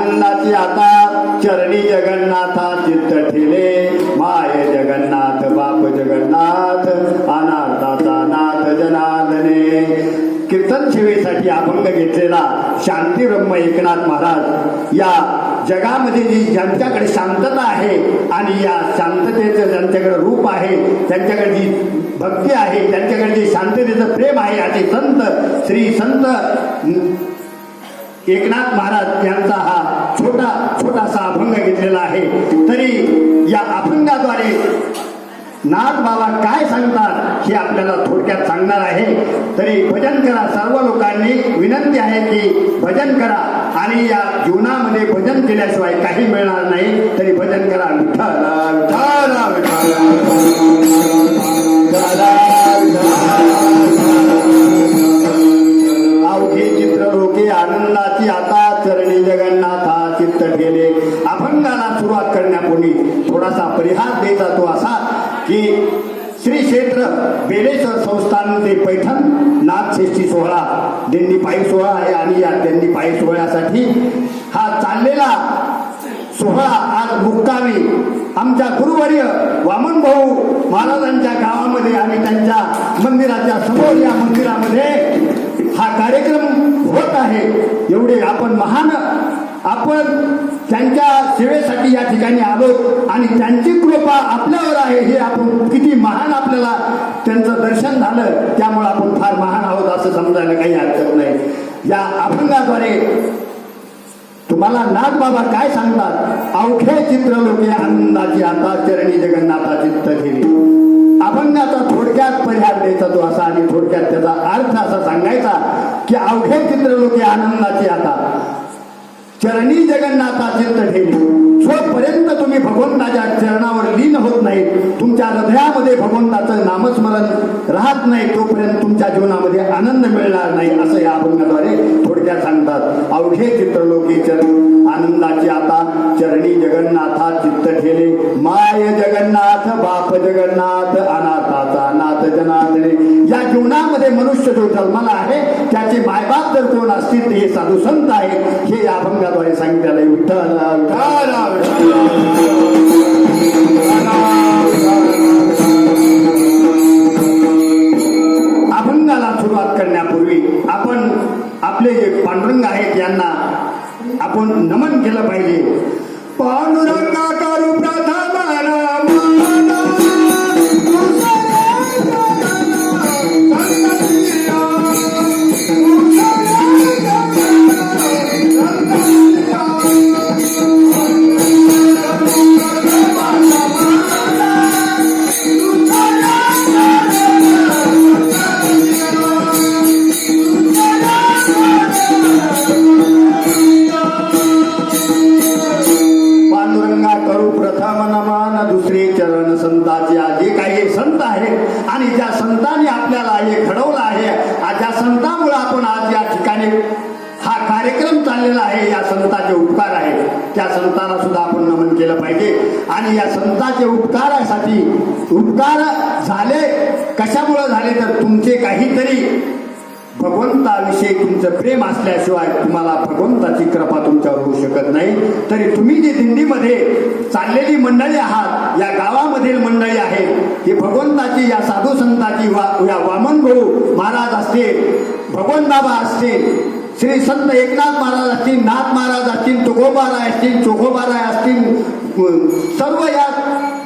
आनंदाची आता चरणी जगन्नाथा चित्त ठेले माय जगन्नाथ बाप जगन्नाथ अनाथाचा नाथ जनार्दने. कीर्तन सेवेसाठी अभंग घेतलेला शांतीब्रह्म एकनाथ महाराज या जगामध्ये जी ज्यांच्याकडे शांतता आहे आणि या शांततेचं ज्यांच्याकडे रूप आहे, त्यांच्याकडे जी भक्ती आहे, त्यांच्याकडे जे शांततेचं प्रेम आहे, असे संत श्री संत एकनाथ महाराज यांचा हा छोटासा अभंग घेतलेला आहे. तरी या अभंगाद्वारे नाथ बाबा काय सांगतात हे आपल्याला थोडक्यात सांगणार आहे. तरी भजन करा, सर्व लोकांनी विनंती आहे की भजन करा आणि या जीवनामध्ये भजन केल्याशिवाय काही मिळणार नाही. तरी भजन करा. विठ्ठल अवघे चित्र लोके आनंदाची आता चरणी जगन्नाथा चित्त ठेले. अभंगाला सुरुवात करण्यापूर्वी थोडासा परिहास द्यायचा तो असा की श्री क्षेत्र बेलेश्वर संस्थान ते पैठण नाथषष्ठी सोहळा दिंडी पायी सोहळा आहे आणि या दिंडी पायी सोहळ्यासाठी हा चाललेला सोहळा आज मुक्कामी आमच्या गुरुवर्य वामन भाऊ महाराजांच्या गावामध्ये आणि त्यांच्या मंदिराच्या समोर या मंदिरामध्ये हा कार्यक्रम होत आहे. एवढे आपण महान आपण त्यांच्या सेवेसाठी या ठिकाणी आलो आणि त्यांची कृपा आपल्यावर आहे हे आपण किती महान आपल्याला त्यांचं दर्शन झालं, त्यामुळे आपण फार महान आहोत असं समजायला काही हरकत नाही. या अभंगाद्वारे तुम्हाला नाथ बाबा काय सांगतात. अवघे चित्र लोके आनंदाची आता चरणी जगन्नाथा चित्त ठेली. अभंगाचा थोडक्यात परिहार द्यायचा तो असा आणि थोडक्यात त्याचा अर्थ असा सांगायचा की अवघे चित्र लोके आनंदाची आता चरणी जगन्नाथा चित्त ठेवी. जोपर्यंत तुम्ही भगवंताच्या चरणावर लीन होत नाही, तुमच्या हृदयामध्ये भगवंताचं नामस्मरण राहत नाही, तोपर्यंत तुमच्या जीवनामध्ये आनंद मिळणार नाही असं या अभंगाद्वारे थोडक्यात सांगतात. अवघे चित्र लोके चरण आनंदाची आता चरणी जगन्नाथा चित्त ठेले माय जगन्नाथ बाप जगन्नाथ अनाथाचा नाथ जनार्दने. या जीवनामध्ये मनुष्य जो जन्माला आहे त्याचे मायबाप जर कोण असतील ते हे साधू संत आहेत हे या अभंगाद्वारे सांगितलेलं आहे. विठ्ठल अभंगाला सुरुवात करण्यापूर्वी आपण आपले जे पांडुरंग आहेत यांना आपण नमन केलं पाहिजे. पांडुरंगा करू प्रथम संतांचे जे काही संत आहेत आणि ज्या संतांनी आपल्याला हे घडवलं आहे, ज्या संतांमुळे आपण आज या ठिकाणी हा कार्यक्रम चाललेला आहे, या संतांचे उपकार आहेत. त्या संतांना सुद्धा आपण नमन केलं पाहिजे. आणि या संतांचे उपकारासाठी उपकार झाले कशामुळे झाले तर तुमचे काहीतरी भगवंताविषयी तुमचं प्रेम असल्याशिवाय तुम्हाला भगवंताची कृपा तुमच्यावर होऊ शकत नाही. तरी तुम्ही जी दिंडीमध्ये चाललेली मंडळी आहात, या गावामधील मंडळी आहेत, ही भगवंताची या साधू संतांची या वामन भाऊ महाराज असतील, भगवंत बाबा असतील, श्री संत एकनाथ महाराज असतील, नाथ महाराज असतील, तुकोबाराय असतील, चोखोबाराय असतील, सर्व या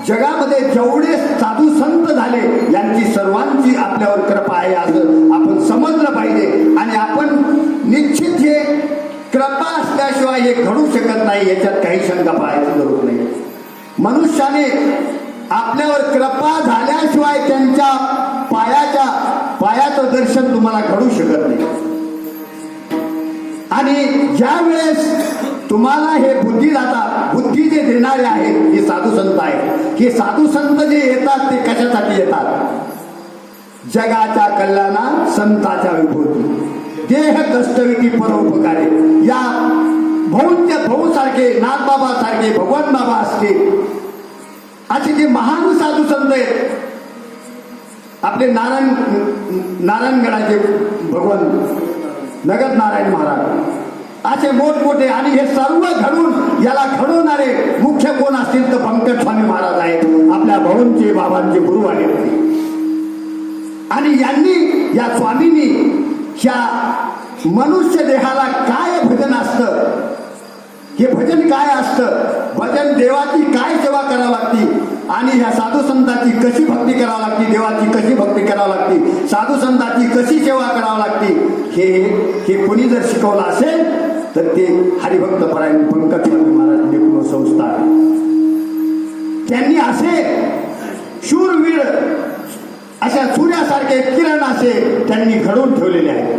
जगामध्ये जेवढे साधू संत झाले यांची सर्वांची आपल्यावर कृपा आहे असं आपण समजलं पाहिजे. आणि आपण निश्चित हे कृपा असल्याशिवाय हे घडू शकत नाही, याच्यात काही शंका पाहायची जरूर नाही. मनुष्याने आपल्यावर कृपा झाल्याशिवाय त्यांच्या पायाचं दर्शन तुम्हाला घडू शकत नाही. आणि ज्या वेळेस तुम्हाला हे बुद्धी जे देणारे आहेत हे साधू संत आहेत. हे साधू संत जे येतात ते कशासाठी येतात? जगाच्या कल्याणात संताच्या विभूती, देह कष्टविती परोपकारे. या भाऊ सारखे, नाथबाबा सारखे, भगवान बाबा असतील असे जे महान साधू संत आहेत, आपले नारायणगडाचे भगवान नगद नारायण महाराज असे मोठमोठे आणि हे सर्व घडून याला घडवणारे मुख्य कोण असतील तर पंकज स्वामी महाराज आहेत. आपल्या भाऊंचे बाबांचे गुरु आहेत ते. आणि यांनी या स्वामींनी ह्या मनुष्य देहाला काय भजन असतं, हे भजन काय असतं, भजन देवाची काय सेवा करावी लागती आणि ह्या साधू संतांची कशी भक्ती करावी लागती, देवाची कशी भक्ती करावी लागती, साधू संतांची कशी सेवा करावी लागती, हे कोणी जर शिकवलं असेल तर ते हरिभक्त परायण पंकज स्वामी महाराज निपुण संस्था. त्यांनी असे शूरवीर अशा सूर्यासारखे किरण असे त्यांनी घडवून ठेवलेले आहेत.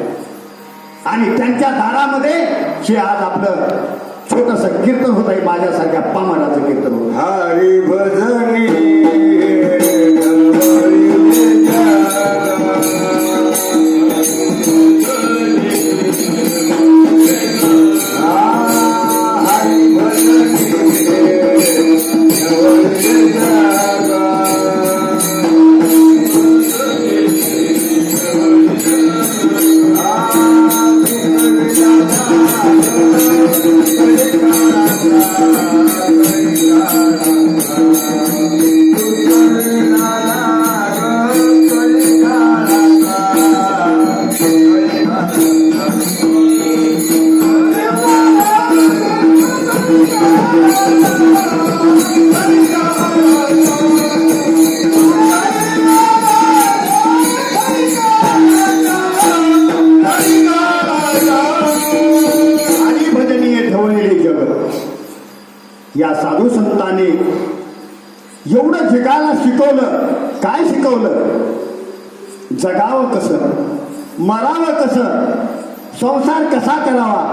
आणि त्यांच्या दारामध्ये हे आज आपलं छोटस कीर्तन होत आहे. माझ्यासारख्या पामराचं कीर्तन होत. हरी भजनी या साधू संतांनी एवढं जगाला शिकवलं. काय शिकवलं? जगावं कसं, मरावं कसं, संसार कसा करावा.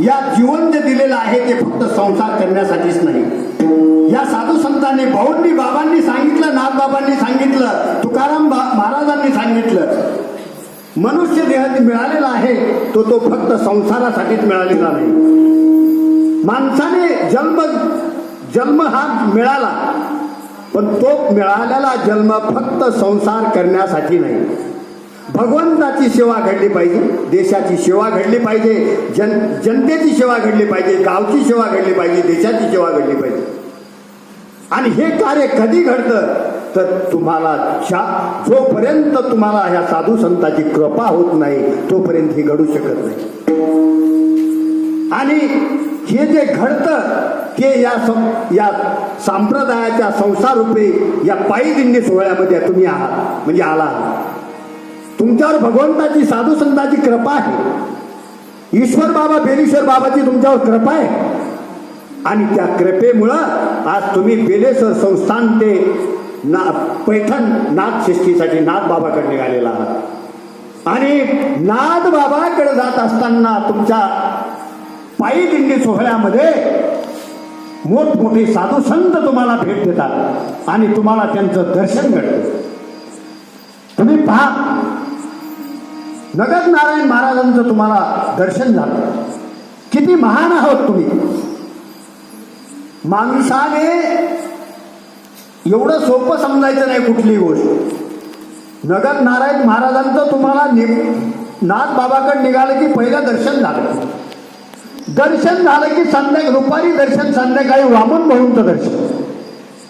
या जीवन जे दिलेलं आहे ते फक्त संसार करण्यासाठीच नाही. या साधू संतांनी भाऊंनी बाबांनी सांगितलं, नाथबाबांनी सांगितलं, तुकाराम महाराजांनी सांगितलं, मनुष्य देह मिळालेला आहे तो फक्त संसारासाठीच मिळालेला नाही. माणसाने जन्म हा मिळाला पण तो मिळालेला जन्म फक्त संसार करण्यासाठी नाही. भगवंताची सेवा घडली पाहिजे, देशाची सेवा घडली पाहिजे, जनतेची सेवा घडली पाहिजे, गावची सेवा घडली पाहिजे, देशाची सेवा घडली पाहिजे. आणि हे कार्य कधी घडतं तर तुम्हाला जोपर्यंत तुम्हाला ह्या साधू संतांची कृपा होत नाही तोपर्यंत हे घडू शकत नाही. आणि हे जे घडतं ते या संप्रदायाच्या संसार रूपी या पायी दिंडी सोहळ्यामध्ये तुम्ही आहात, म्हणजे आला आहात. तुमच्यावर भगवंताची साधू संतांची कृपा आहे. ईश्वर बाबा बेलेश्वर बाबाची तुमच्यावर कृपा आहे. आणि त्या कृपेमुळं आज तुम्ही बेलेश्वर संस्थान ते पैठण नाथ षष्ठीसाठी नाथ बाबाकडे निघालेला आहात. आणि नाथ बाबाकडे जात असताना तुमच्या पायी दिंडी सोहळ्यामध्ये मोठमोठे साधू संत तुम्हाला भेट देतात आणि तुम्हाला त्यांचं दर्शन घडतं. तुम्ही पहा, नगद नारायण महाराजांचं तुम्हाला दर्शन झालं. किती महान आहोत तुम्ही. माणसाने एवढं सोपं समजायचं नाही कुठली गोष्ट. नगद नारायण महाराजांचं तुम्हाला नाथ बाबाकडे निघालं की पहिलं दर्शन झालं. दर्शन झालं की दुपारी दर्शन, संध्याकाळी वामन भाऊंचं दर्शन.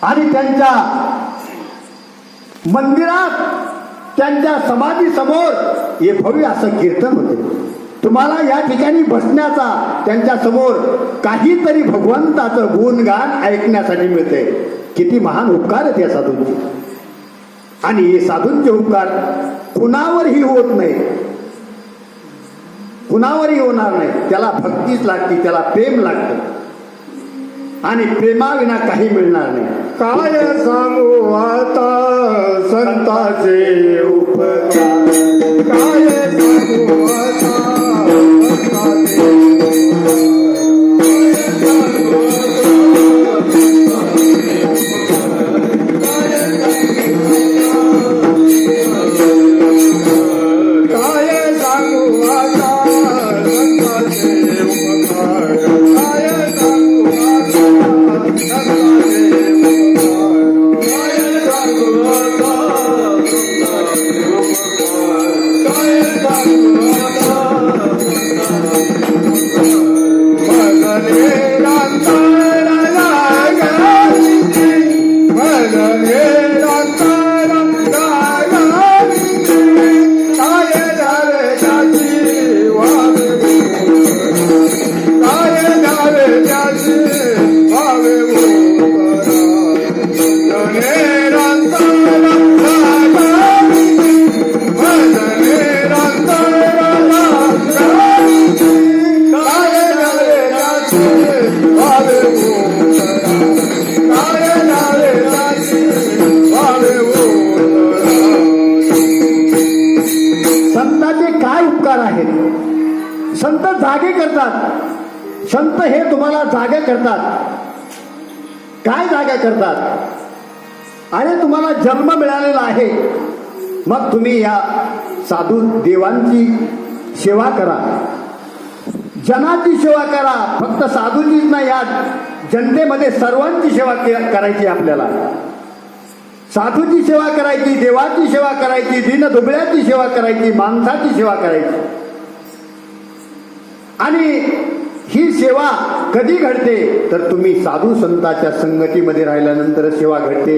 आणि त्यांच्या मंदिरात त्यांच्या समाधी समोर हे भव्य असं कीर्तन होते. तुम्हाला या ठिकाणी बसण्याचा, त्यांच्या समोर काहीतरी भगवंताचं गुणगान ऐकण्यासाठी मिळते. किती महान उपकार आहेत या साधूंचे. आणि हे साधूंचे उपकार कुणावरही होत नाही, कुणावरही होणार नाही. त्याला भक्तीच लागते, त्याला प्रेम लागतं. आणि प्रेमाविना काही मिळणार नाही. काय सांगू आता संताचे उपकार, काय सांगू आता संताचे Bye. जागे करतात. संत हे तुम्हाला जागे करतात. काय जागा करतात? अरे तुम्हाला जन्म मिळालेला आहे, मग तुम्ही या साधू देवांची सेवा करा, जनाची सेवा करा. फक्त साधूचीच नाही, या जनतेमध्ये सर्वांची सेवा करायची. आपल्याला साधूची सेवा करायची, देवाची सेवा करायची, दीनदुबळ्याची सेवा करायची, माणसाची सेवा करायची. आणि ही सेवा कधी घडते तर तुम्ही साधू संतांच्या संगतीमध्ये राहिल्यानंतर सेवा घडते.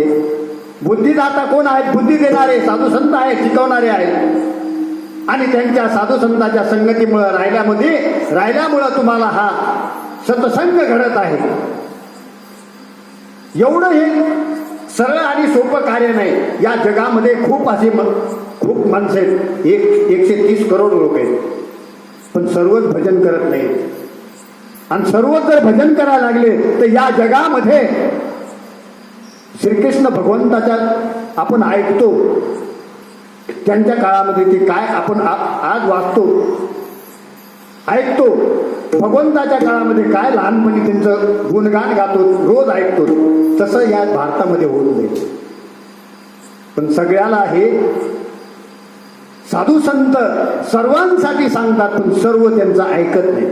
बुद्धिदाता कोण आहेत? बुद्धी देणारे साधू संत आहेत, शिकवणारे आहेत. आणि त्यांच्या साधू संतांच्या संगतीमुळे राहिल्यामुळं तुम्हाला हा सत्संग घडत आहे. एवढं हे सरळ आणि सोपं कार्य नाही. या जगामध्ये खूप माणसं आहेत, 130 करोड लोक आहेत, पण सर्वच भजन करत नाहीत. आणि सर्वच जर भजन करायला लागले तर या जगामध्ये श्रीकृष्ण भगवंताच्या आपण ऐकतो, त्यांच्या काळामध्ये ते काय आपण आज वाचतो, ऐकतो. भगवंताच्या काळामध्ये काय लहानपणी त्यांचं गुणगान गातो, रोज ऐकतो. तसं या भारतामध्ये होत नाही. पण सगळ्याला हे साधू संत सर्वांसाठी सांगतात, पण सर्व त्यांचं ऐकत नाही.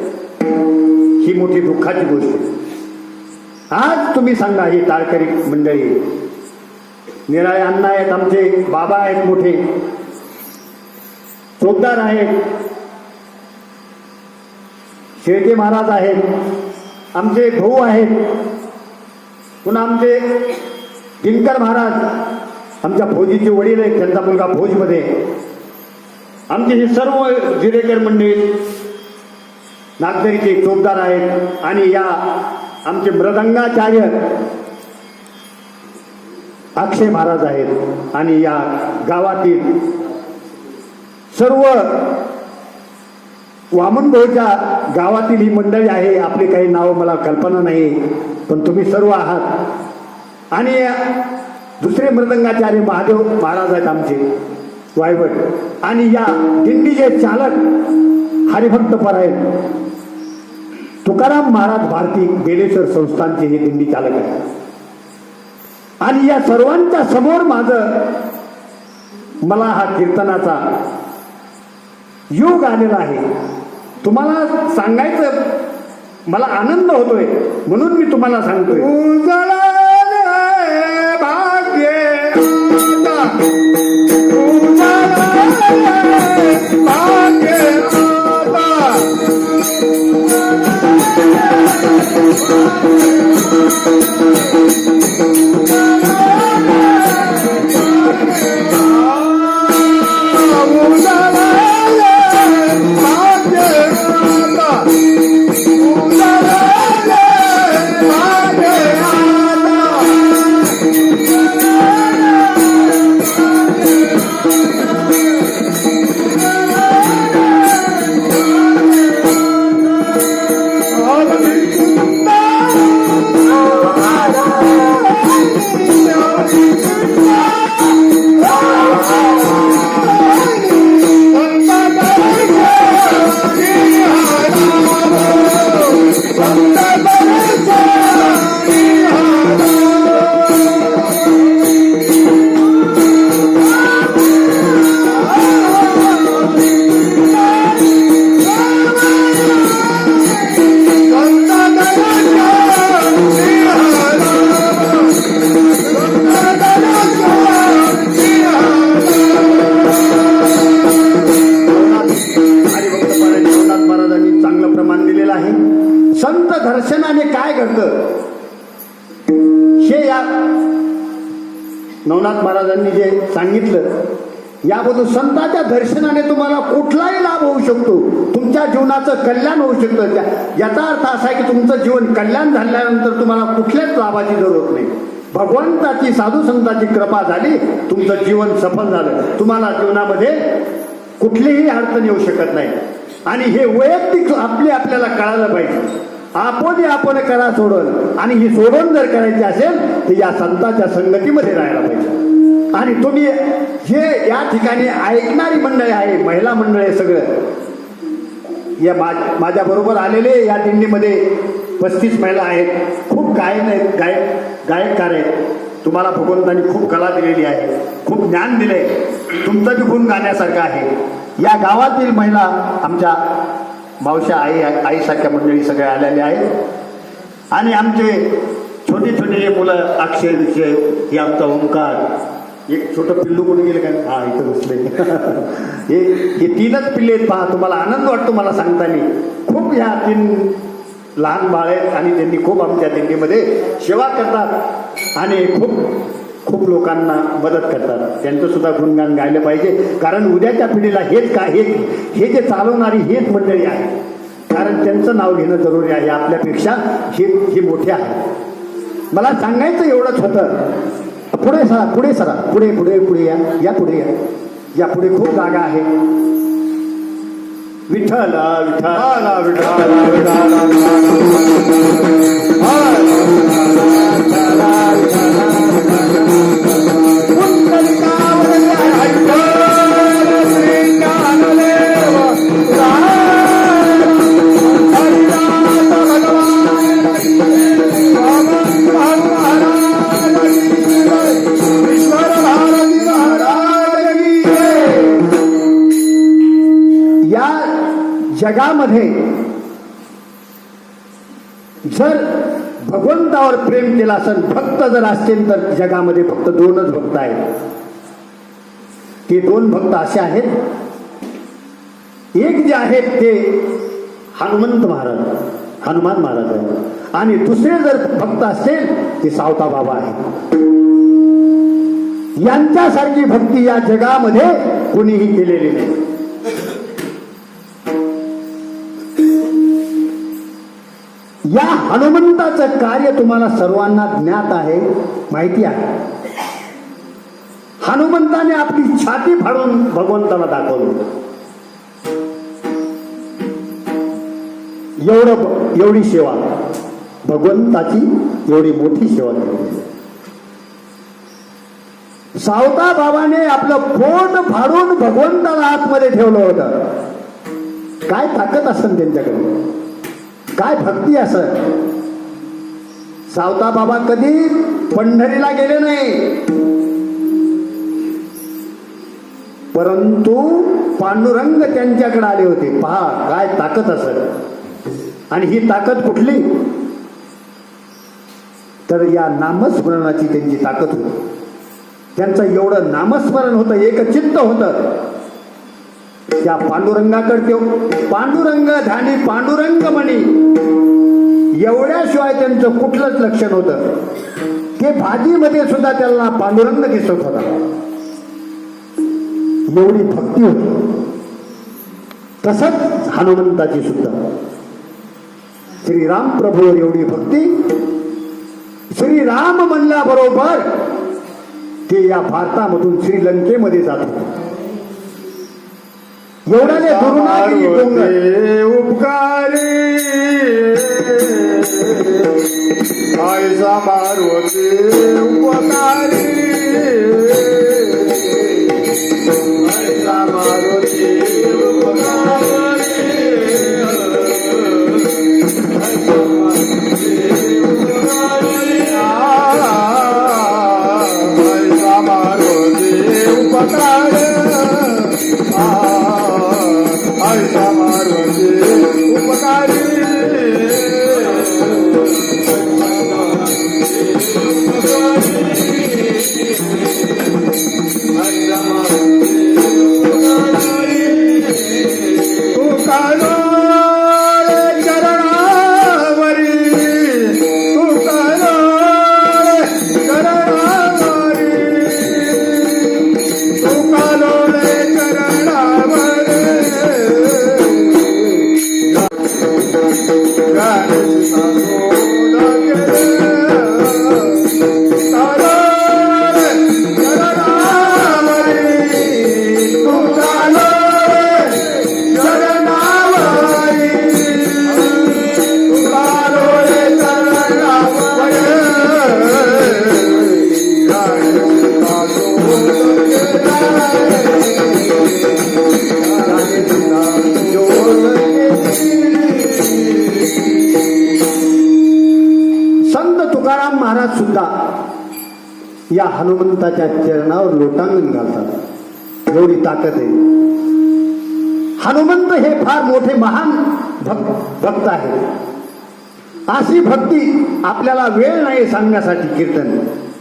ही मोठी दुःखाची गोष्ट आहे. आज तुम्ही सांगा, ही टाळकरी मंडळी, निराळे अण्णा आहेत, आमचे बाबा आहेत, मोठे चोपदार आहेत, शेळके महाराज आहेत, आमचे भाऊ आहेत, पुन्हा आमचे दिनकर महाराज, आमच्या फौजीचे वडील आहेत, त्यांचा मुलगा फौजमध्ये. आमचे हे सर्व जिरेकर मंडळी नागदरीचे चोपदार आहेत. आणि या आमचे मृदंगाचार्य अक्षय महाराज आहेत. आणि या गावातील सर्व वामनभाऊच्या गावातील ही मंडळी आहे. आपली काही नावं मला कल्पना नाही, पण तुम्ही सर्व आहात. आणि दुसरे मृदंगाचार्य महादेव महाराज आहेत आमचे वायवट. आणि या दिंडीचे चालक हरिभक्त परायण तुकाराम महाराज भारती बेलेश्वर संस्थानचे हे दिंडी चालक आहेत. आणि या सर्वांच्या समोर मला हा कीर्तनाचा योग आलेला आहे. तुम्हाला सांगायचं मला आनंद होतोय, म्हणून मी तुम्हाला सांगतोय. उजळले भाग्य आता, उजळले भाग्य नवनाथ महाराजांनी जे सांगितलं याबद्दल, संतांच्या दर्शनाने तुम्हाला कुठलाही लाभ होऊ शकतो, तुमच्या जीवनाचं कल्याण होऊ शकतं. याचा अर्थ असा आहे की तुमचं जीवन कल्याण झाल्यानंतर तुम्हाला कुठल्याच लाभाची जरूरत नाही. भगवंताची साधू संतांची कृपा झाली, तुमचं जीवन सफल झालं, तुम्हाला जीवनामध्ये कुठलीही अडचण येऊ शकत नाही. आणि हे वैयक्तिक आपल्याला कळायला पाहिजे. आपण करा सोडून, आणि ही सोडून जर करायची असेल तर या संतांच्या संगतीमध्ये राहायला पाहिजे. आणि तुम्ही हे या ठिकाणी ऐकणारी मंडळी आहे, महिला मंडळ आहे, सगळं या माझ्या बरोबर आलेले या दिंडीमध्ये 35 महिला आहेत. खूप गायककार आहेत. तुम्हाला भगवंतांनी खूप कला दिलेली आहे, खूप ज्ञान दिले. तुमचं बी गुण गाण्यासारखं आहे. या गावातील महिला आमच्या मावश्या आईसारख्या मंडळी सगळ्या आलेल्या आहेत. आणि आमचे छोटे छोटे मुलं अक्षय विषय हे आमचा ओंकार, एक छोटं पिल्लू कोणी गेलं काय, हा इथं बसले. हे 3च पिल्ले आहेत. पहा, तुम्हाला आनंद वाटतो मला सांगताना. खूप ह्या 3 लहान बाळ आहेत आणि त्यांनी खूप आमच्या दिंडीमध्ये सेवा करतात आणि खूप लोकांना मदत करतात. त्यांचं सुद्धा गुणगान गायलं पाहिजे, कारण उद्याच्या पिढीला हे जे चालवणारी हेच मंडळी आहे. कारण त्यांचं नाव घेणं जरुरी आहे. आपल्यापेक्षा हे मोठे आहे. मला सांगायचं एवढंच होतं. पुढे सरा पुढे या पुढे खूप जागा आहे. विठ्ठल विठ्ठल विठ्ठल जगामध्ये जर भगवंतावर प्रेम केलं असेल, भक्त जर असतील तर जगामध्ये फक्त 2च भक्त आहेत. ते 2 भक्त असे आहेत. एक जे आहेत ते हनुमान महाराज आहेत आणि दुसरे जर भक्त असतील ते सावता बाबा आहेत. यांच्यासारखी भक्ती या जगामध्ये कोणीही केलेली नाही. या हनुमंताचं कार्य तुम्हाला सर्वांना ज्ञात आहे, माहिती आहे. हनुमंताने आपली छाती फाडून भगवंताला दाखवलं. एवढी सेवा भगवंताची, एवढी मोठी सेवा केली. सावता बाबाने आपलं पोट फाडून भगवंताला आतमध्ये ठेवलं होतं. काय ताकद असेल त्यांच्याकडे, काय भक्ती असं. सावता बाबा कधी पंढरीला गेले नाही, परंतु पांडुरंग त्यांच्याकडे आले होते. पहा काय ताकद असं. आणि ही ताकद कुठली, तर या नामस्मरणाची त्यांची ताकद होती. त्यांचं एवढं नामस्मरण होतं, एकचित्त होतं. त्या पांडुरंगाकडे पांडुरंग धानी पांडुरंग म्हणी, एवढ्याशिवाय त्यांचं कुठलंच लक्षण होतं. ते भाजीमध्ये सुद्धा त्यांना पांडुरंग दिसत होता. एवढी भक्ती होती. तसंच हनुमंताची सुद्धा श्रीराम प्रभूवर एवढी भक्ती. श्रीराम म्हणल्याबरोबर ते या भारतामधून श्रीलंकेमध्ये जात होते. एवढ्याने उपकारी आयसा मारुती उपकारी आयसा मारुती या हनुमंताच्या चरणावर लोटांगण घालतात, एवढी ताकद आहे. हनुमंत हे फार मोठे महान भक्त आहे. अशी भक्ती आपल्याला वेळ नाही सांगण्यासाठी.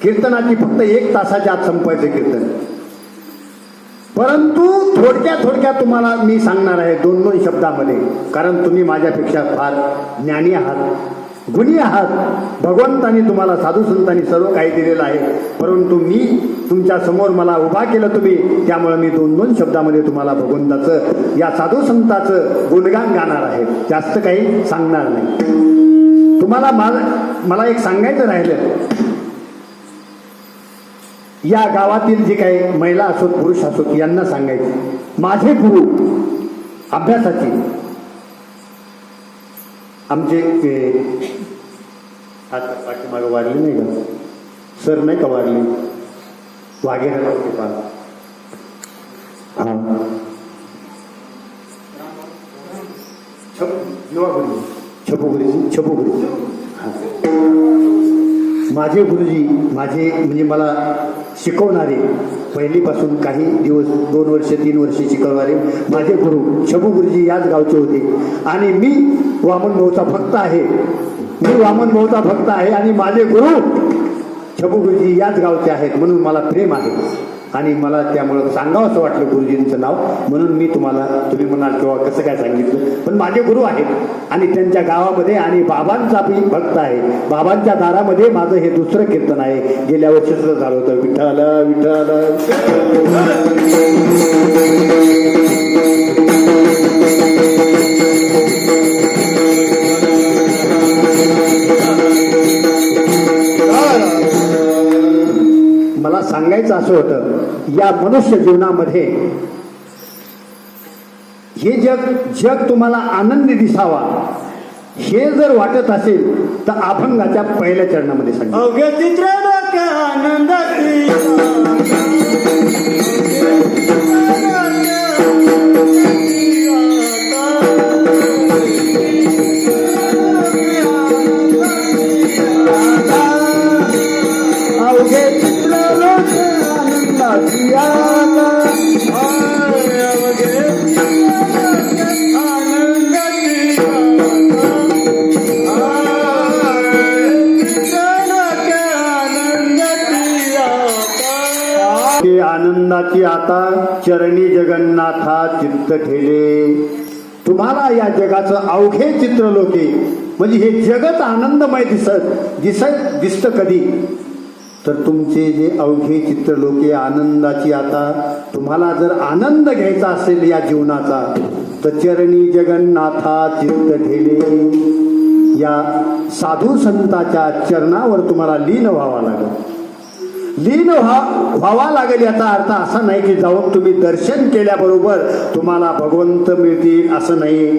कीर्तनाची फक्त 1 तासाच्या आत संपवायचं कीर्तन. परंतु थोडक्यात तुम्हाला मी सांगणार आहे 2 शब्दामध्ये, कारण तुम्ही माझ्यापेक्षा फार ज्ञानी आहात, गुणी आहात. भगवंतांनी तुम्हाला, साधू संतांनी सर्व काही दिलेलं आहे. परंतु मी तुमच्या समोर मला उभा केलं तुम्ही, त्यामुळे मी 2 शब्दामध्ये तुम्हाला भगवंताचं, या साधू संताचं गुणगान गाणार आहे. जास्त काही सांगणार नाही. तुम्हाला मला एक सांगायचं राहिलं. या गावातील जे काही महिला असोत पुरुष असोत यांना सांगायचे, माझे गुरु अभ्यासाचे आमचे आता पाठीमागं वाढले नाही का सर, नाही का वाढले, वाघेरा छपू माझे गुरुजी, माझे म्हणजे मला शिकवणारे, पहिलीपासून काही दिवस 2 वर्ष 3 वर्ष शिकवणारे माझे गुरु छबू गुरुजी याच गावचे होते. आणि मी वामन भाऊचा भक्त आहे. आणि माझे गुरु छबू गुरुजी याच गावचे आहेत, म्हणून मला प्रेम आहे. आणि मला त्यामुळं सांगावं असं वाटलं गुरुजींचं नाव, म्हणून मी तुम्ही म्हणाल किंवा कसं काय सांगितलं, पण माझे गुरु आहेत आणि त्यांच्या गावामध्ये. आणि बाबांचा मी भक्त आहे. बाबांच्या दारामध्ये माझं हे 2रं कीर्तन आहे. गेल्या वर्षीच झालं होतं, विठ्ठल विठ्ठल. मला सांगायचं असं होतं, या मनुष्य जीवनामध्ये हे जग तुम्हाला आनंदी दिसावा हे जर वाटत असेल तर अभंगाच्या पहिल्या चरणामध्ये सांगा. आनंदाची आता चरणी जगन्नाथा चित्त ठेले. तुम्हाला या जगाचं अवघे चित्र लोके, म्हणजे हे जगत आनंदमय दिसतं कधी, तर तुमचे जे अवघे चित्र लोके आनंदाची आता, तुम्हाला जर आनंद घ्यायचा असेल या जीवनाचा, तर चरणी जगन्नाथा चित्त ठेले. या साधू संताच्या चरणावर तुम्हाला लीन व्हावा लागेल. व्हावा लागेल याचा अर्थ असा नाही की जाऊन तुम्ही दर्शन केल्याबरोबर तुम्हाला भगवंत मिळतील असं नाही.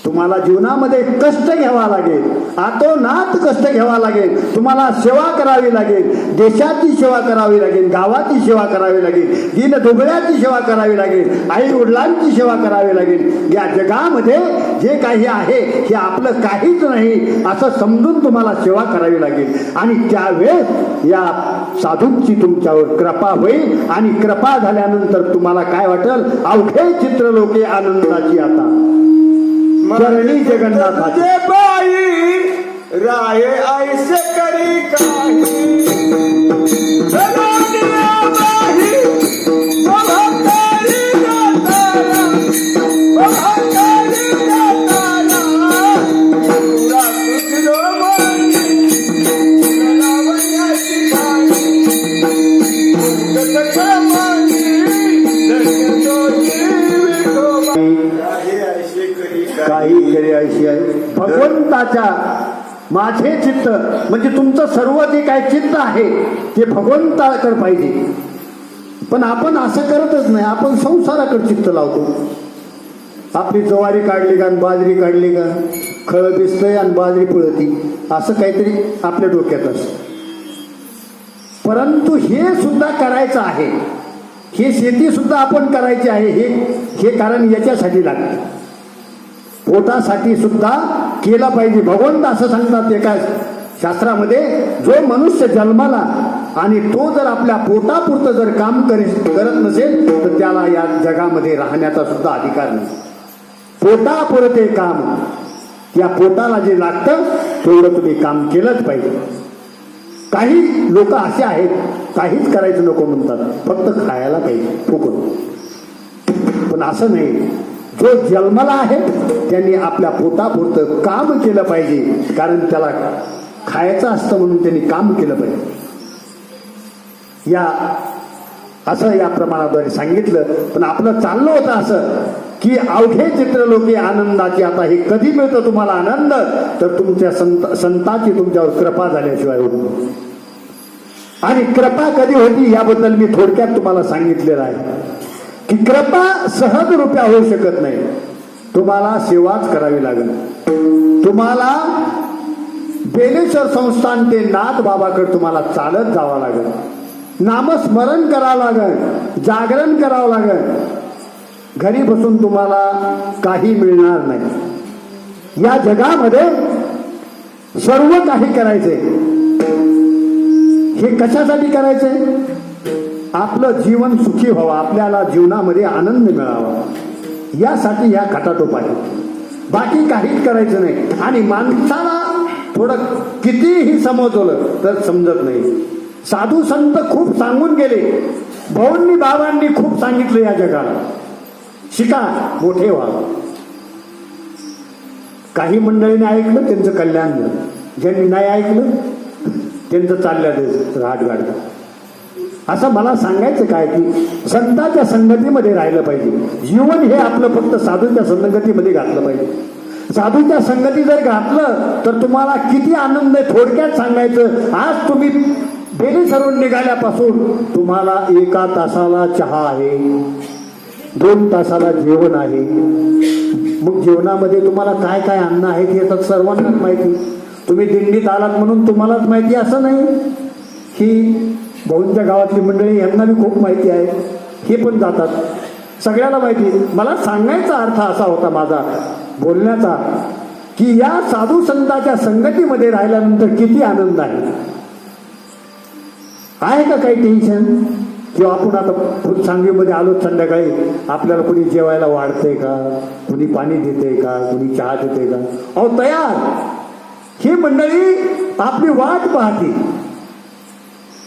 तुम्हाला जीवनामध्ये कष्ट घ्यावा लागेल, आतोनात कष्ट घ्यावा लागेल. तुम्हाला सेवा करावी लागेल, देशाची सेवा करावी लागेल, गावाची सेवा करावी लागेल, दीनदुबळ्याची सेवा करावी लागेल, आई वडिलांची सेवा करावी लागेल. या जगामध्ये जे काही आहे हे आपलं काहीच नाही असं समजून तुम्हाला सेवा करावी लागेल. आणि त्यावेळेस या साधूंची तुमच्यावर कृपा होईल. आणि कृपा झाल्यानंतर तुम्हाला काय वाटेल, अवघे चित्र लोके आनंदाची आता चरणी जगन्नाथाचे बाई राय ऐसे करी काही काही करे अशी आहे भगवंताच्या. माझे चित्त म्हणजे तुमचं सर्व जे काय चित्त आहे ते भगवंताकडे पाहिजे. पण आपण असं करतच नाही, आपण संसाराकडे चित्त लावतो. आपली ज्वारी काढली का, बाजरी काढली का, खळ दिसतंय आणि बाजरी पळती, असं काहीतरी आपल्या डोक्यात असतं. परंतु हे सुद्धा करायचं आहे, हे शेती सुद्धा आपण करायची आहे. हे कारण याच्यासाठी लागतं, पोटासाठी सुद्धा केलं पाहिजे. भगवंत असं सांगतात एका शास्त्रामध्ये, जो मनुष्य जन्माला आणि तो जर आपल्या पोटापुरतं जर काम करत नसेल तर त्याला या जगामध्ये राहण्याचा सुद्धा अधिकार नाही. पोटापुरते काम, या पोटाला जे लागतं तेवढं तुम्ही काम केलंच पाहिजे. काही लोक असे आहेत काहीच करायचं नको म्हणतात, फक्त खायला पाहिजे फुकून. पण असं नाही, जो जन्माला आहे त्यांनी आपल्या पोटापुरतं काम केलं पाहिजे, कारण त्याला खायचं असतं म्हणून त्यांनी काम केलं पाहिजे. असं या प्रमाणाद्वारे सांगितलं. पण आपलं चाललं होतं असं की अवघे चित्रलोकी आनंदाची. आता हे कधी मिळतं तुम्हाला आनंद, तर तुमच्या संताची तुमच्यावर कृपा झाल्याशिवाय होत नाही. आणि कृपा कधी होती याबद्दल मी थोडक्यात तुम्हाला सांगितलेलं आहे की कृपा सहज रुपया होऊ शकत नाही. तुम्हाला सेवाच करावी लागेल. तुम्हाला बेलेश्वर संस्थान ते नाथ बाबाकडे तुम्हाला चालत जावं लागेल, नामस्मरण करावं लागेल, जागरण करावं लागेल. घरी बसून तुम्हाला काही मिळणार नाही. या जगामध्ये सर्व काही करायचे. हे कशासाठी करायचंय? आपलं जीवन सुखी व्हावं, आपल्याला जीवनामध्ये आनंद मिळावा, यासाठी या खटाटोप आहे. बाकी काहीच करायचं नाही. आणि माणसाला थोडं कितीही समजवलं तर समजत नाही. साधू संत खूप सांगून गेले, भाऊंनी बाबांनी खूप सांगितलं या जगाला, शिका, मोठे व्हा. काही मंडळीने ऐकलं त्यांचं कल्याण झालं, ज्यांनी नाही ऐकलं त्यांचं चाललं राहटगाड. असं मला सांगायचं काय की संतांच्या संगतीमध्ये राहिलं पाहिजे. जीवन हे आपलं फक्त साधूंच्या संगतीमध्ये घातलं पाहिजे. साधूंच्या संगती जर घातलं तर तुम्हाला किती आनंद आहे थोडक्यात सांगायचं. आज तुम्ही बेली सरून निघाल्यापासून तुम्हाला 1 तासाला चहा आहे, 2 तासाला जेवण आहे. मग जेवणामध्ये तुम्हाला काय काय अन्न आहे हे तर सर्वांनाच माहिती. तुम्ही दिंडीत आलात म्हणून तुम्हालाच माहिती असं नाही की भाऊंच्या गावातली मंडळी यांना बी खूप माहिती आहे, हे पण जातात, सगळ्याला माहिती. मला सांगायचा अर्थ असा होता माझा बोलण्याचा की या साधू संतांच्या संगतीमध्ये राहिल्यानंतर किती आनंद आहे. आहे का काही टेन्शन? किंवा आपण आता सांगलीमध्ये आलो संध्याकाळी, आपल्याला कुणी जेवायला वाढतंय का, कुणी पाणी देते का, कुणी चहा देते का? अहो तयार. ही मंडळी आपली वाट पाहते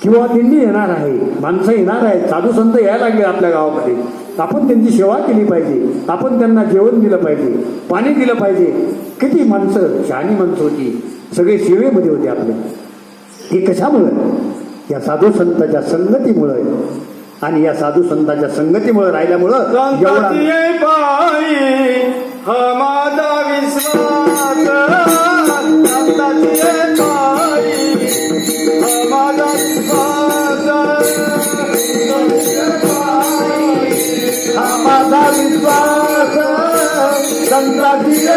किंवा दिंडी येणार आहे, माणसं येणार आहेत, साधू संत यायला लागले आपल्या गावामध्ये. आपण त्यांची सेवा केली पाहिजे, आपण त्यांना जेवण दिलं पाहिजे, पाणी दिलं पाहिजे. किती माणसं, शहाणी माणसं होती, सगळे सेवेमध्ये होते आपले. हे कशामुळे? या साधू संतांच्या संगतीमुळे. आणि या साधू संतांच्या संगतीमुळे राहिल्यामुळं माझा विश्वास संतांची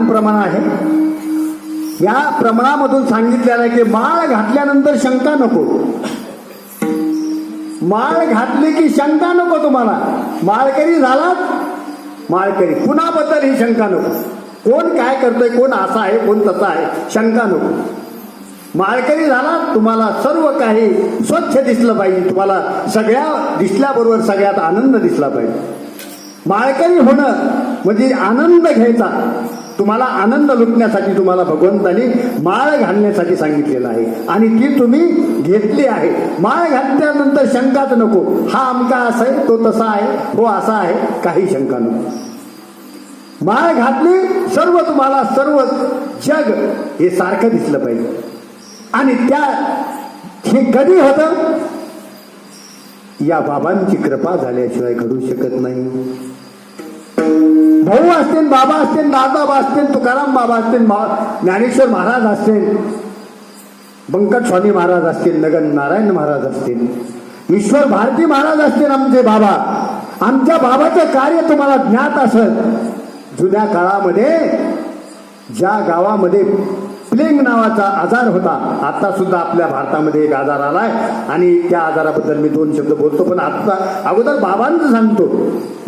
प्रमाण आहे. या प्रमाणामधून सांगितलेलं आहे की माळ घातल्यानंतर शंका नको. माळ घातली की शंका नको तुम्हाला. माळकरी झालात, माळकरी कुणाबद्दल ही शंका नको. कोण काय करतोय, कोण असा आहे, कोण तसा आहे, शंका नको. माळकरी झाला तुम्हाला सर्व काही स्वच्छ दिसलं पाहिजे. तुम्हाला सगळ्या दिसल्याबरोबर सगळ्यात आनंद दिसला पाहिजे. माळकरी होणं म्हणजे आनंद घ्यायचा. तुम्हाला आनंद लुटण्यासाठी तुम्हाला भगवंताने माळ घालण्यासाठी सांगितलेलं आहे आणि ती तुम्ही घेतली आहे. माळ घातल्यानंतर शंकाच नको, हा अमका असा आहे, तो तसा आहे, हो असा आहे, काही शंका नको. माळ घातली, सर्व तुम्हाला सर्व जग हे सारखं दिसलं पाहिजे. आणि हे कधी होतं? या बाबांची कृपा झाल्याशिवाय घडू शकत नाही. भाऊ असतील, बाबा असतील, दादाबा असतील, तुकाराम बाबा असतील, ज्ञानेश्वर महाराज असतील, बंकट स्वामी महाराज असतील, नगन नारायण महाराज असतील, ईश्वर भारती महाराज असतील, आमचे बाबा. आमच्या बाबाचं कार्य तुम्हाला ज्ञात असेल. जुन्या काळामध्ये ज्या गावामध्ये प्लेग नावाचा आजार होता, आता सुद्धा आपल्या भारतामध्ये एक आजार आलाय आणि त्या आजाराबद्दल मी 2 शब्द बोलतो. पण आता अगोदर बाबांचं सांगतो.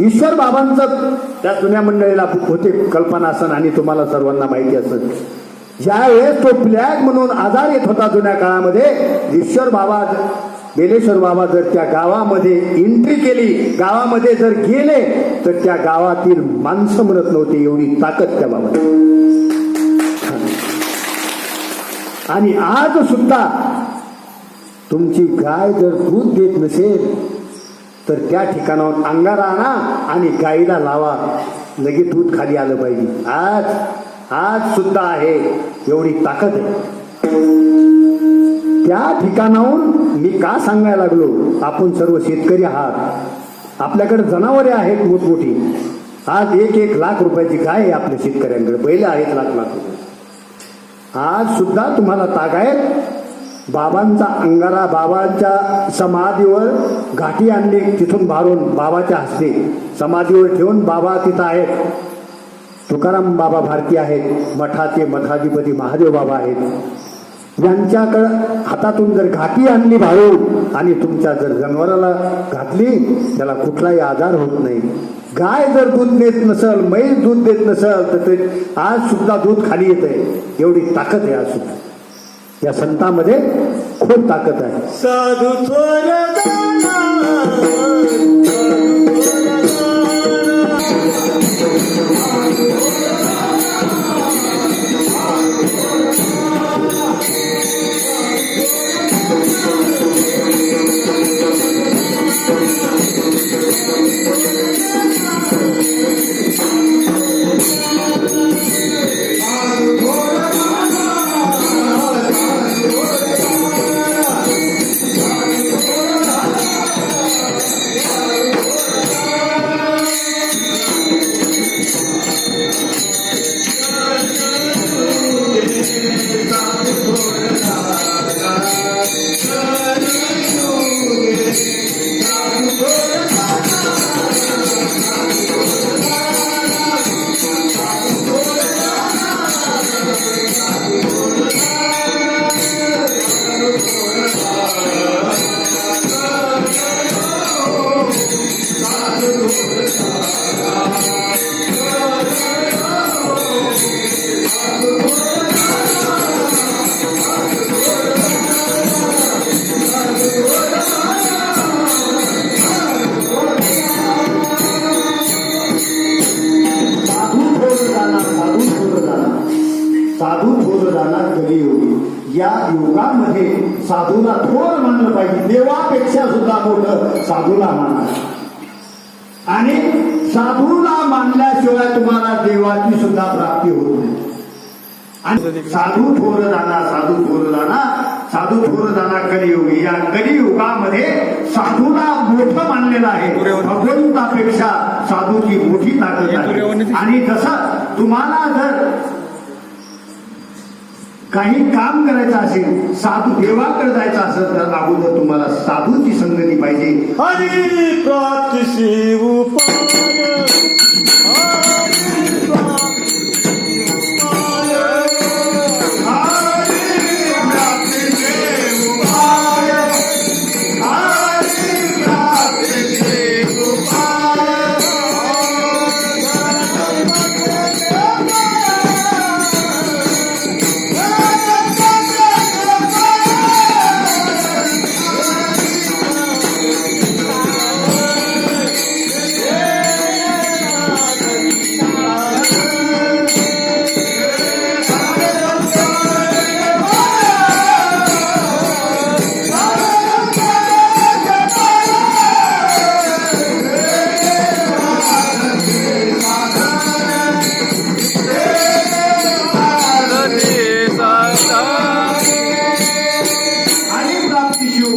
ईश्वर बाबांचं त्या जुन्या मंडळीला होते कल्पना असन आणि तुम्हाला सर्वांना माहिती असेल. ज्यावेळेस तो प्लॅग म्हणून आजार येत होता जुन्या काळामध्ये, ईश्वर बाबा बेलेश्वर बाबा जर त्या गावामध्ये एंट्री केली, गावामध्ये जर गेले, तर त्या गावातील माणसं मरत नव्हती, एवढी ताकद त्या बाबा. आणि आज सुद्धा तुमची गाय जर दूध देत नसेल तर त्या ठिकाणावर अंगारा आणा आणि गाईला लावा, लगेच दूध खाली आलं पाहिजे. आज सुद्धा आहे, एवढी ताकद आहे. त्या ठिकाणाहून मी का सांगायला लागलो, आपण सर्व शेतकरी आहात, आपल्याकडे जनावरे आहेत मोठमोठी. आज 1-1 लाख रुपयाची गाय आहे आपल्या शेतकऱ्यांकडे, बैल आहेत लाख रुपये. आज सुद्धा तुम्हाला तागायत. बाबांचा अंगारा, बाबांच्या समाधीवर घाटी आणली, तिथून भारून बाबाच्या हस्ते समाधीवर ठेवून बाबा तिथं आहेत. तुकाराम बाबा भारती आहेत, मठाचे मठाधिपती महादेव बाबा आहेत. यांच्याकडं हातातून जर घाटी आणली भारून आणि तुमच्या जर जनावराला घातली, त्याला कुठलाही आजार होत नाही. गाय जर दूध देत नसेल, म्हैस दूध देत नसेल, तर ते आज सुद्धा दूध खाली येत आहे. एवढी ताकद आहे आज सुद्धा. या संतांमध्ये खूप ताकद आहे. साधू थोर साधू थोर जाणार कलियुगी. या युगामध्ये साधूला थोर मानलं पाहिजे. देवापेक्षा सुद्धा मोठं साधूला माना. आणि साधूला मानल्याशिवाय तुम्हाला देवाची सुद्धा प्राप्ती होत नाही. आणि साधू थोर जाणार, साधू थोर जाणार, साधू थोर जाणार कलियुगी. या कलियुगामध्ये साधूला मोठं मानलेलं आहे. भगवंतापेक्षा साधूची मोठी ताकद आहे. आणि जसं तुम्हाला जर काही काम करायचं असेल, साधू देवाकडे जायचं असेल, तर अगोदर तुम्हाला साधूची संगती पाहिजे. हरी प्राप्ती उपाय,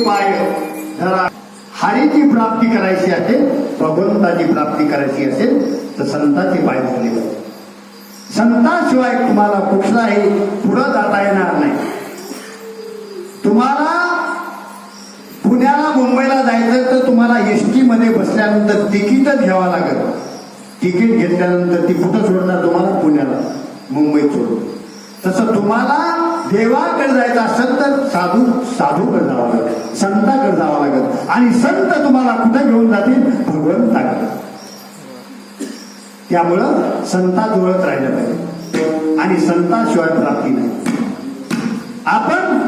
उपाय जरा हरीची प्राप्ती करायची असेल, भगवंताची प्राप्ती करायची असेल तर संतांचे पाय धरले पाहिजे. संतांशिवाय तुम्हाला कुठलाही पुढं जाता येणार नाही. तुम्हाला पुण्याला मुंबईला जायचं तर तुम्हाला एसटी मध्ये बसल्यानंतर तिकीटच घ्यावं लागेल. तिकीट घेतल्यानंतर ती कुठं सोडणार तुम्हाला? पुण्याला, मुंबईत सोडून. तसं तुम्हाला देवाकडे जायचं असेल तर साधूकडे जावं लागेल, संताकडे जावं लागेल. आणि संत तुम्हाला कुठे घेऊन जातील? भगवंताकडे. त्यामुळं संताजवळच राहिलं पाहिजे आणि संताशिवाय प्राप्ती नाही. आपण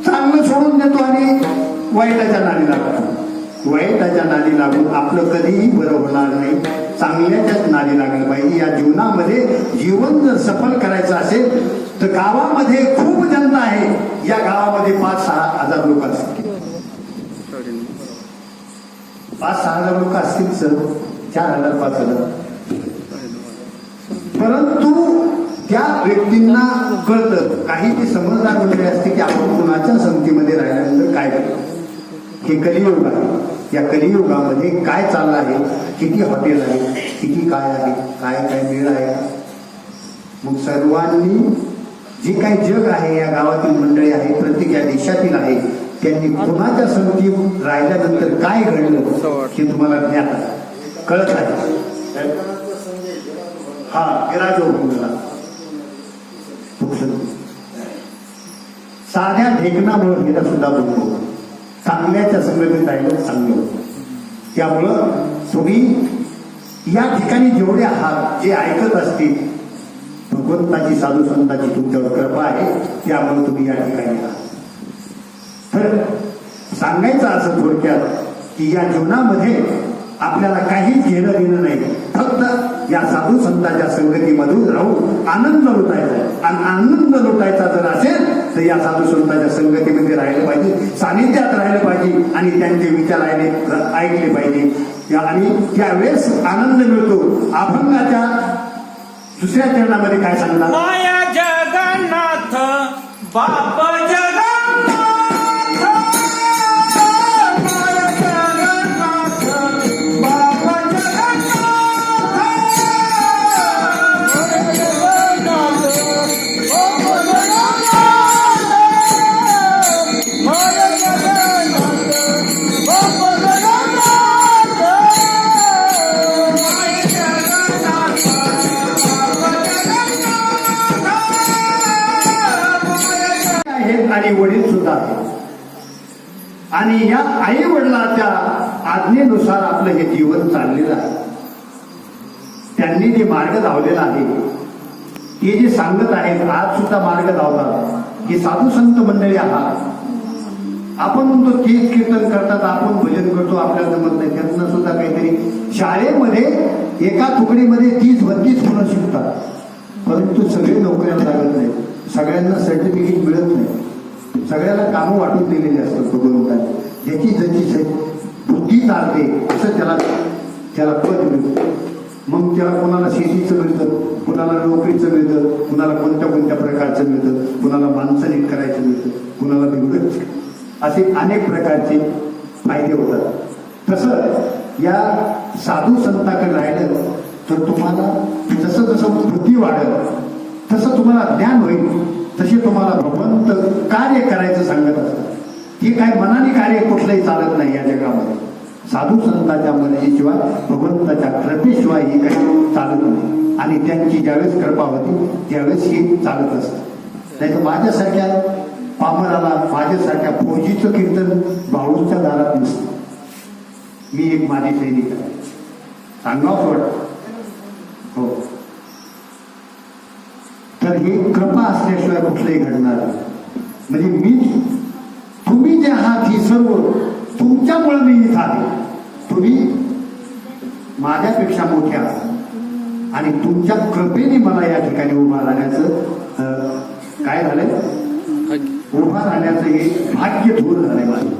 चांगलं सोडून देतो आणि वाईटाच्या नादी लागतो. वाईटाच्या नादी लागून आपलं कधीही बरं होणार नाही. चांगल्याच्याच नादी लागलं पाहिजे. या जीवनामध्ये जीवन जर सफल करायचं असेल तर गावामध्ये खूप जनता आहे. या गावामध्ये 5-6 हजार लोक असतील. 5-6 हजार लोक असतील सर, 4,000-5,000. परंतु त्या व्यक्तींना कळतं, काही ते समजदार मंडळी असते की आपण कुणाच्या संगतीमध्ये राहिल्यानंतर काय करतो. हे कलियुग आहे. या कलियुगामध्ये काय चाललं आहे, किती हॉटेल आहे, किती काय आहे, काय काय मिळ आहे. मग सर्वांनी जे काही जग आहे, या गावातील मंडळी आहे, प्रत्येक या देशातील आहे, त्यांनी कुणाच्या संगती राहिल्यानंतर काय घडलं हे तुम्हाला ज्ञात कळत आहे. हा विराज साध्या ढेकणामुळे हिला सुद्धा बोलतो. चांगल्याच्या संगतीत राहिलं चांगलं होतं. त्यामुळं तुम्ही या ठिकाणी जेवढे आहात, जे ऐकत असतील, भगवंताची साधू संतांची तुमच्यावर कृपा आहे, त्यामुळे तुम्ही या ठिकाणी आहात. तर सांगायचं असं थोडक्यात की या जीवनामध्ये आपल्याला काहीच घेणं देणं नाही. फक्त या साधू संतांच्या संगतीमधून राहून आनंद लुटायचा. आणि आनंद लुटायचा जर असेल तर या साधू संतांच्या संगतीमध्ये राहिलं पाहिजे, सानिध्यात राहिलं पाहिजे आणि त्यांचे विचार ऐकले पाहिजे. आणि त्यावेळेस आनंद मिळतो. अभंगाच्या दुसऱ्या चरणामध्ये काय सांगतात? माया जगन्नाथ बाप जगन्नाथ, माया जगन्नाथ बाप आणि वडील सुद्धा आहेत. आणि या आई वडिलांच्या आज्ञेनुसार आपलं हे जीवन चाललेलं आहे. त्यांनी जे मार्ग लावलेला आहे, ते जे सांगत आहेत, आज सुद्धा मार्ग लावतात. हे साधू संत मंडळी आहात. आपण म्हणतो तेच कीर्तन करतात, आपण भजन करतो, आपल्याला जमत नाही. त्यांना सुद्धा काहीतरी शाळेमध्ये एका तुकडीमध्ये 30-32 मुलं शिकतात, परंतु सगळे नोकऱ्याला लागत नाही, सगळ्यांना सर्टिफिकेट मिळत नाही, सगळ्याला कामं वाटून दिलेली असतात भगवंताने. ज्याची ज्याची बुद्धी चालते असं त्याला पद मिळतं. मग त्याला कोणाला शेतीचं मिळतं, कुणाला नोकरीचं मिळतं, कुणाला कोणत्या प्रकारचं मिळतं, कुणाला माणसं नीट करायचं मिळतं, कुणाला बिघडत, असे अनेक प्रकारचे फायदे होतात. तसं या साधू संतांकडे राहिलं तर तुम्हाला जसं जसं बुद्धी वाढेल तसं तुम्हाला ज्ञान होईल, तसे तुम्हाला भगवंत कार्य करायचं सांगत असतात. हे काय मनाने कार्य कुठलंही चालत नाही या जगामध्ये. साधू संतांच्या मर्जीशिवाय, भगवंताच्या कृपेशिवाय हे काही चालत नाही. आणि त्यांची ज्यावेळेस कृपा होती त्यावेळेस हे चालत असतं. नाही तर माझ्यासारख्या पामराला, माझ्यासारख्या फौजीचं कीर्तन भाऊच्या दारात नसतं. मी एक माझी सैनिक आहे, सांगावंच वाटतं. हो, तर ही कृपा असल्याशिवाय कुठलंही घडणार नाही. म्हणजे तुम्ही जे आहात ही सर्व तुमच्यामुळे मी इथं आहे. तुम्ही माझ्यापेक्षा मोठे आहात आणि तुमच्या कृपेने मला या ठिकाणी उभा राहण्याचं काय झालंय, उभा राहण्याचं हे भाग्य थोर झालंय माझं.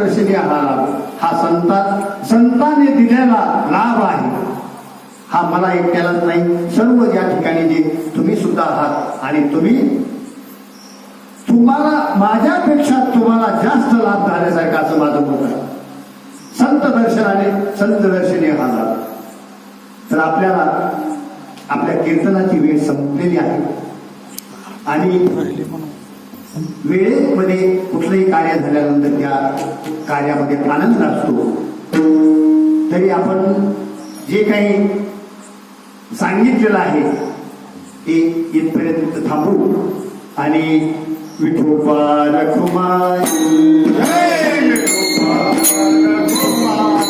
दर्शनी हा संतांनी दिलेला लाभ आहे. हा मला एकट्यालाच नाही, सर्व या ठिकाणी जे तुम्ही सुद्धा आहात आणि तुम्हाला माझ्यापेक्षा तुम्हाला जास्त लाभ झाल्यासारखं असं माझं मत आहे. संत दर्शनी हा लाभ. तर आपल्याला आपल्या कीर्तनाची वेळ संपलेली आहे आणि वेळेमध्ये कुठलंही कार्य झाल्यानंतर त्या कार्यामध्ये आनंद असतो. तरी आपण जे काही सांगितलेलं आहे ते इथपर्यंत थांबू आणि विठोबा रखुमाई जय विठोबा रखुमाई.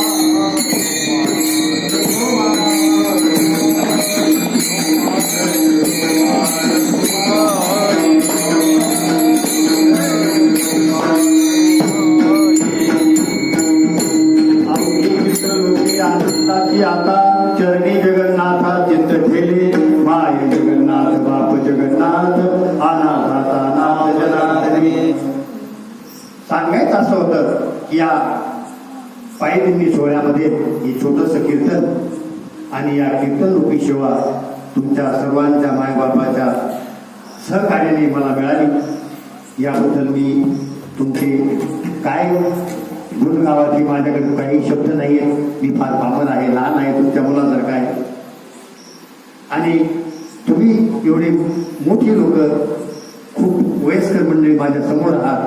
आनंदाची आता चरणी जगन्नाथा चित्त ठेले, माय जगन्नाथ बाप जगन्नाथ अनाथाचा नाथ जनार्दनी. सांगायचं असं होतं की या पायदिंडी सोहळ्यामध्ये हे छोटस कीर्तन आणि या कीर्तन रूपी सेवा तुमच्या सर्वांच्या मायबापाच्या सहकार्याने मला मिळाली. याबद्दल मी तुमचे काय गुणगावाची माझ्याकडे काही शब्द नाही आहेत. मी फार पामर आहे, लहान आहे, तुमच्या मुलासारखा आहे आणि तुम्ही एवढे मोठी लोक, खूप वयस्कर मंडळी माझ्या समोर आहात.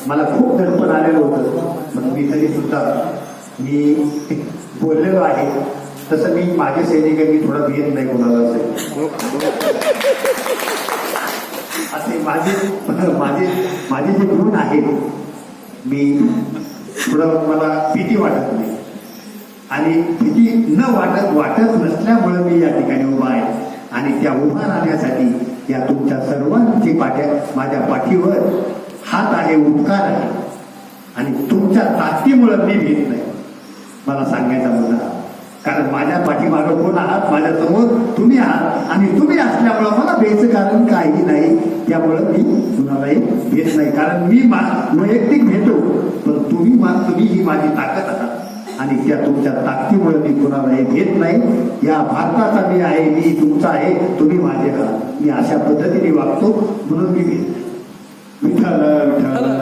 मला खूप दडपण आलेलं होतं, पण मी तरी सुद्धा मी बोललेलो आहे. तसं मी माझे सैनिक मी थोडा भेद नाही कोणाला असे माझे जे गुण आहेत, मी थोडं मला भीती वाटत नाही आणि भीती न वाटत नसल्यामुळे मी या ठिकाणी उभा आहे आणि त्या उभा राहण्यासाठी या तुमच्या सर्वांची माझ्या पाठीवर हात आहे, उपकार आहे आणि तुमच्या ताकदीमुळे मी भीत नाही. मला सांगायचा मुद्दा, कारण माझ्या पाठीमागं कोण आहात, माझ्या समोर तुम्ही आहात आणि तुम्ही असल्यामुळं मला भ्यायचं कारण काही नाही. त्यामुळं मी कुणालाही भेट नाही, कारण मी वैयक्तिक भेटो, पण तुम्ही ही माझी ताकद आहात आणि त्या तुमच्या ताकदीमुळे मी कुणालाही भेट नाही. या भारताचा मी आहे, मी तुमचा आहे, तुम्ही माझे आहात. मी अशा पद्धतीने वागतो म्हणून मी भेट. विठ्ठल विठ्ठल